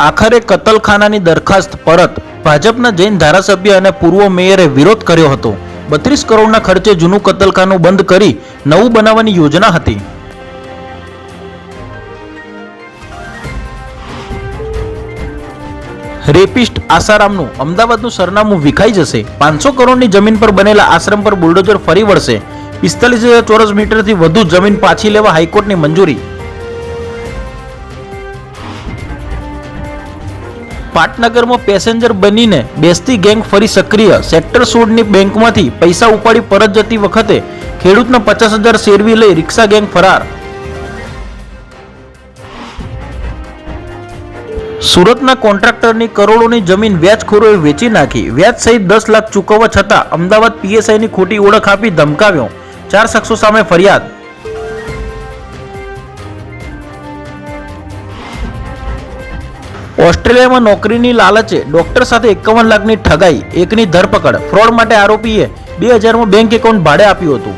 આખરે કતલખાનાની દરખાસ્ત પરત. ભાજપના જૈન ધારાસભ્ય અને પૂર્વ મેયરે વિરોધ કર્યો હતો. 32 કરોડના ખર્ચે જૂનું કતલખાનું બંધ કરી નવું બનાવવાની યોજના હતી. રેપિસ્ટ આસારામનું અમદાવાદનું સરનામું વિખાઈ જશે. 500 કરોડની જમીન પર બનેલા આશ્રમ પર બુલડોઝર ફરી વળશે. 45,000 ચોરસ મીટરથી વધુ જમીન પાછી લેવા હાઈકોર્ટની મંજૂરી. પાટનગરમાં પેસેન્જર બનીને બેસતી ગેંગ ફરી સક્રિય. સેક્ટર 16ની બેંકમાંથી પૈસા ઉપાડી પરત જતી વખતે ખેડૂતના 50,000 શેરવી લઈ રિક્ષા ગેંગ ફરાર. સુરતના કોન્ટ્રાક્ટરની કરોડોની જમીન વ્યાજખોરોએ વેચી નાખી. વ્યાજ સહિત 10 લાખ ચૂકવવા છતાં અમદાવાદ પીએસઆઈની ખોટી ઓળખ આપી ધમકાવ્યો. 4 શખ્સો સામે ફરિયાદ. ઓસ્ટ્રેલિયામાં નોકરીની લાલચે ડોક્ટર સાથે 51 લાખની ઠગાઈ. એકની ધરપકડ. ફ્રોડ માટે આરોપીએ 2000માં બેંક એકાઉન્ટ ભાડે આપ્યું હતું.